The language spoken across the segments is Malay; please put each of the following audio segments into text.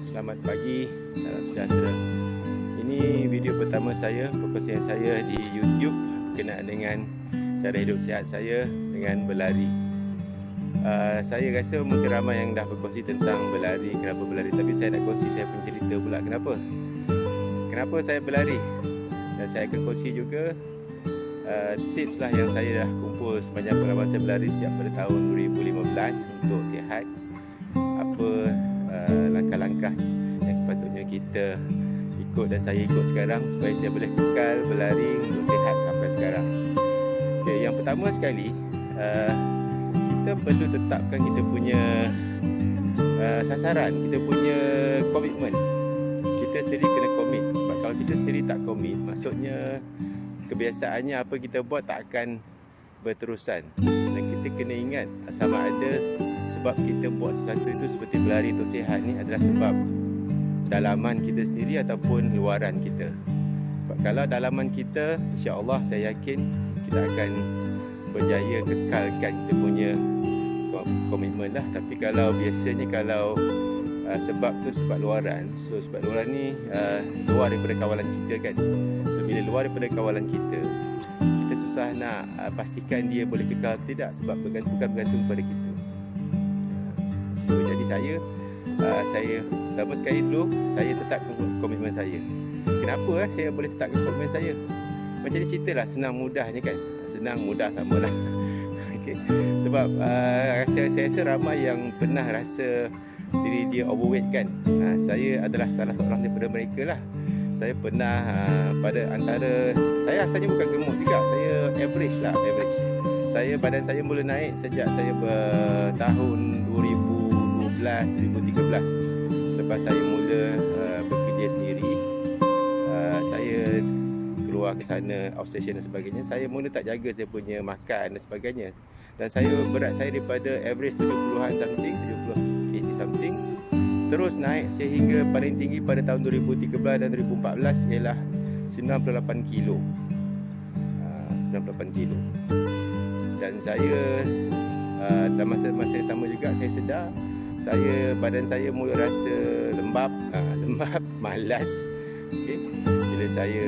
selamat pagi, salam sejahtera. Ini video pertama saya, perkongsian saya di YouTube berkenaan dengan cara hidup sihat saya dengan berlari. Saya rasa mungkin ramai yang dah berkongsi tentang berlari, kenapa berlari, tapi saya nak kongsi saya punya cerita pula kenapa saya berlari. Dan saya akan kongsi juga tips lah yang saya dah kumpul sepanjang pengalaman saya berlari sejak pada tahun 2015 untuk sihat. Apa langkah-langkah yang sepatutnya kita ikut dan saya ikut sekarang supaya saya boleh kekal berlari untuk sihat sampai sekarang. Okay, yang pertama sekali, kita perlu tetapkan kita punya sasaran, kita punya komitmen. Kita sendiri kena komit. Sebab kalau kita sendiri tak komit, maksudnya kebiasaannya apa kita buat tak akan berterusan. Dan kita kena ingat sama ada sebab kita buat sesuatu itu seperti berlari untuk sihat ni adalah sebab dalaman kita sendiri ataupun luaran kita. Sebab kalau dalaman kita, insya-Allah saya yakin kita akan berjaya kekalkan kita punya komitmen lah. Tapi kalau biasanya sebab tu sebab luaran, so sebab luaran ni luar daripada kawalan kita kan. So bila luar daripada kawalan kita susah nak pastikan dia boleh kekal tidak, sebab bukan bergantung pada kita. So jadi saya pertama sekali dulu saya tetapkan komitmen saya. Kenapa saya boleh tetapkan komitmen saya? Macam ni ceritalah, senang mudahnya kan. Senang mudah samalah. Okay. Sebab saya rasa ramai yang pernah rasa diri dia overweight kan. Saya adalah salah seorang daripada mereka lah. Saya pernah pada antara, saya asalnya bukan gemuk juga, saya average. Badan saya mula naik sejak saya tahun 2012, 2013. Selepas saya mula bekerja sendiri, saya keluar ke sana, outstation dan sebagainya. Saya mula tak jaga saya punya makan dan sebagainya. Dan berat saya daripada average 70-an something, 70 kg something, terus naik sehingga paling tinggi pada tahun 2013 dan 2014 ialah 98 kilo. 98 kilo. Dan saya dalam masa yang sama juga saya sedar badan saya mula rasa lembab, malas. Okay. Bila saya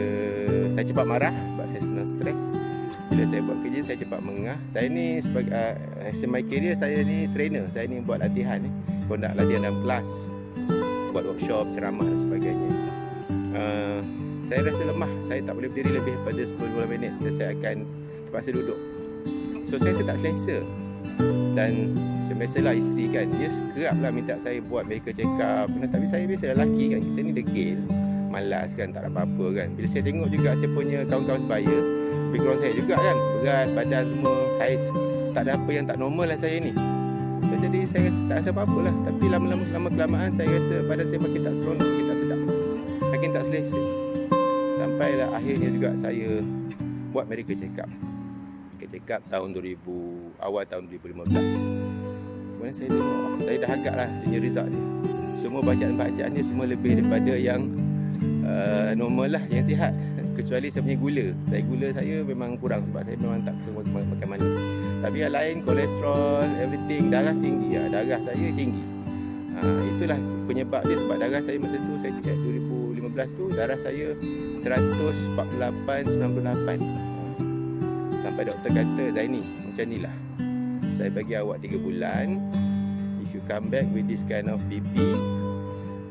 cepat marah sebab saya senang stres. Bila saya buat kerja saya cepat mengah. Saya ni sebagai my career, saya ni trainer. Saya ni buat latihan ni, conduct latihan dalam kelas, buat workshop, ceramah dan sebagainya. Saya rasa lemah, saya tak boleh berdiri lebih daripada 10-15 minit dan saya akan terpaksa duduk. So saya tu tak selesa. Dan biasalah isteri kan, dia kerap lah minta saya buat medical check up. Tapi saya biasa lelaki kan, kita ni degil, malas kan, tak ada apa-apa kan. Bila saya tengok juga saya punya kawan-kawan sebaya, background saya juga kan, berat, badan semua, saiz, tak ada apa yang tak normal lah saya ni. So jadi saya rasa tak rasa apa-apa lah. Tapi lama kelamaan saya rasa badan saya makin tak seronok, makin tak sedap, makin tak selesa. Sampailah akhirnya juga saya buat medical check up. Check up awal tahun 2015. Kemudian saya tengok, saya dah agak lah punya result dia. Semua bacaan dia semua lebih daripada yang normal lah, yang sihat. Kecuali saya punya gula. Gula saya memang kurang sebab saya memang tak suka makan manis. Tapi yang lain, kolesterol, everything, darah tinggi. Darah saya tinggi. Itulah penyebab dia, sebab darah saya masa tu saya check 2015 tu, darah saya 148/98. Sampai doktor kata, Zaini, macam ni lah, saya bagi awak 3 bulan. If you come back with this kind of BP,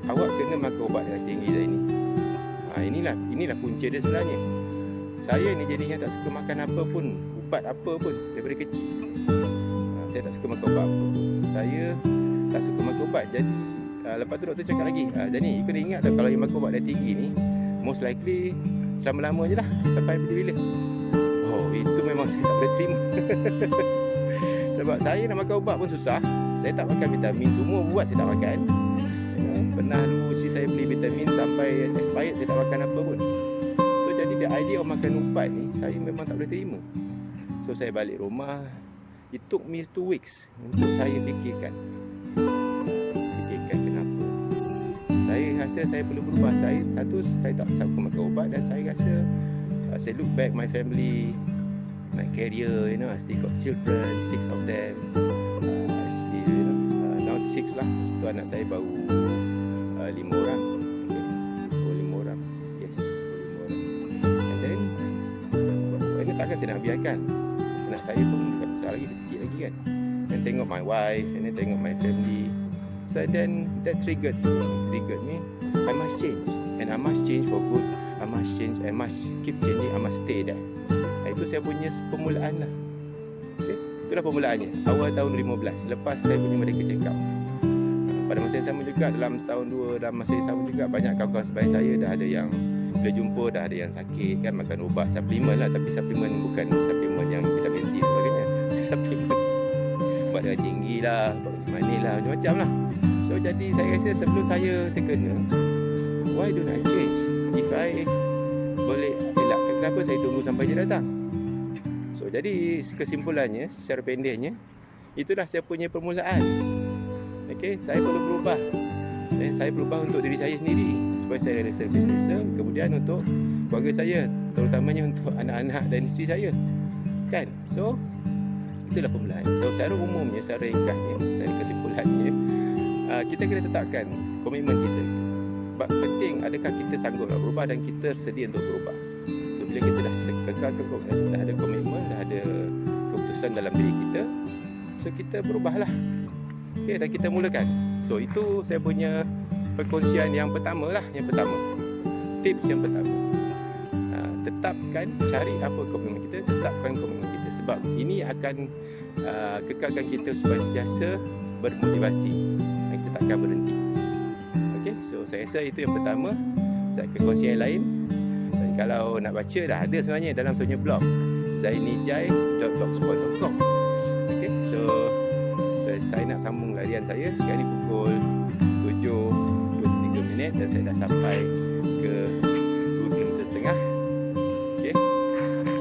awak kena makan ubat yang tinggi, Zaini. Inilah punca dia sebenarnya. Saya ni jadinya tak suka makan apa pun, ubat apa pun daripada kecil. Saya tak suka makan ubat apa pun. Saya tak suka makan ubat. Jadi lepas tu doktor cakap lagi, Zaini, you kena ingat tau, kalau you makan ubat yang tinggi ni, most likely selama-lama je lah, sampai bila-bila. Itu memang saya tak boleh terima. Sebab saya nak makan ubat pun susah. Saya tak makan vitamin, semua ubat saya tak makan. Pernah dulu saya beli vitamin sampai expired, saya tak makan apa pun. So jadi the idea of makan ubat ni saya memang tak boleh terima. So saya balik rumah. It took me 2 weeks untuk saya fikirkan kenapa. Saya rasa saya perlu berubah. Saya tak suka makan ubat, dan saya rasa saya look back my family, my career, I still got children, 6 of them. Still, now 6 lah. Tu anak saya baru 5 orang. Okay. 5 orang. Yes, 5 orang. And then ini takkan saya nak biarkan anak saya pun bukan besar lagi, dia kecil lagi kan. Dan tengok my wife, and then tengok my family. So then that triggered me. I must change, and I must change for good. I must change, I must keep changing, I must stay there. Itu saya punya permulaan lah. Okay? Itulah permulaannya. Awal tahun 2015, lepas saya punya medical check up. Pada masa yang sama juga, dalam setahun dua, dalam masa yang sama juga, banyak kawan-kawan sebaya saya dah ada yang bila jumpa, dah ada yang sakit kan, makan ubat, suplemen lah. Tapi suplemen bukan suplemen yang vitamin C dan sebagainya. Suplemen ubat darah tinggi lah, ubat macam lah, macam-macam lah. So jadi saya rasa sebelum saya terkena, why don't I change? If I boleh elak, kenapa saya tunggu sampai dia datang? So jadi kesimpulannya, secara pendeknya, itulah saya punya permulaan. Okay, saya perlu berubah. Dan saya berubah untuk diri saya sendiri, supaya saya rasa lebih selesa. Kemudian untuk keluarga saya, terutamanya untuk anak-anak dan isteri saya. Kan? So itulah permulaan. So secara umumnya, secara ringkasnya, secara kesimpulannya, kita kena tetapkan komitmen kita. Sebab penting, adakah kita sanggup nak berubah dan kita sedia untuk berubah. So bila kita dah kekalkan, dah ada komitmen, dah ada keputusan dalam diri kita, so kita berubahlah. Okay, dan kita mulakan. So itu saya punya perkongsian yang pertama lah. Yang pertama, tips yang pertama, tetapkan, cari apa komitmen kita, tetapkan komitmen kita. Sebab ini akan kekalkan kita supaya sentiasa bermotivasi dan kita takkan berhenti. Okay, so saya rasa itu yang pertama. Saya akan kongsi yang lain. Dan kalau nak baca, dah ada sebenarnya dalam saya punya blog, zainijai.blogspot.com. Okay, so saya nak sambung larian saya. Sekarang ni pukul 7.23 dan saya dah sampai ke 2.5 km. Okay,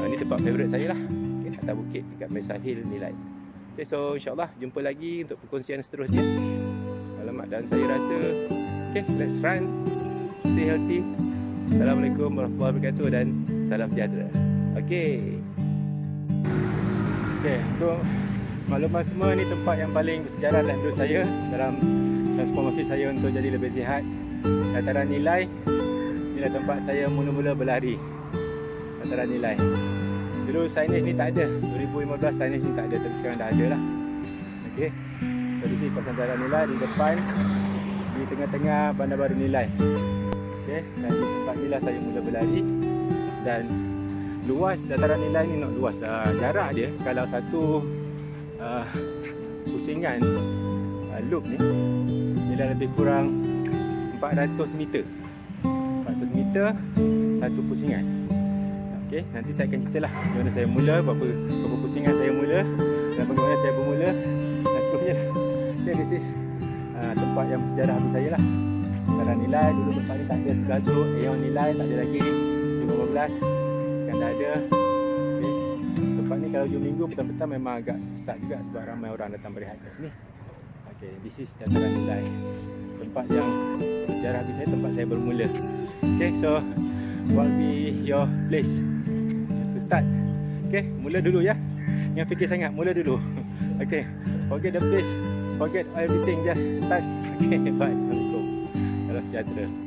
ini tempat favourite saya lah. Okay, atas bukit dekat Mesa Hill Nilai. Okay, so insyaAllah jumpa lagi untuk perkongsian seterusnya. Alamak, dan saya rasa okay, let's run, stay healthy. Assalamualaikum warahmatullahi wabarakatuh dan salam sejahtera. Okay, untuk makluman semua, ni tempat yang paling bersejarah dalam hidup saya, dalam transformasi saya untuk jadi lebih sihat. Dataran Nilai, inilah tempat saya mula-mula berlari. Dataran Nilai. Dulu signage ni tak ada, 2015 signage ni tak ada, tapi sekarang dah ada lah. Okay, so di sini kawasan Dataran Nilai, di depan, di tengah-tengah Bandar Baru Nilai. Okay, dan di tempat inilah saya mula berlari. Dan luas Dataran Nilai ni, not luas, jarak dia kalau satu pusingan loop ni, dia lebih kurang 400 meter. 400 meter satu pusingan. Okey, nanti saya akan ceritalah bagaimana saya mula, berapa pusingan saya mula dan bagaimana saya bermula dan seterusnya lah. Okay, this is tempat yang bersejarah bagi saya lah. Dataran Nilai, dulu tempat ni tak ada sebelah tu. Aeon Nilai tak ada lagi, 2015 sekarang dah ada. Okay, tempat ni kalau hujung minggu petang-petang memang agak sesak juga sebab ramai orang datang berehat kat sini. Okay, this is Dataran Nilai, tempat yang bersejarah bagi saya, tempat saya bermula. Okay, so what will be your place to start? Okay, mula dulu ya. Jangan fikir sangat, mula dulu. Okay, forget the place, forget everything, just start. Okay, bye. Assalamualaikum. Salam sejahtera.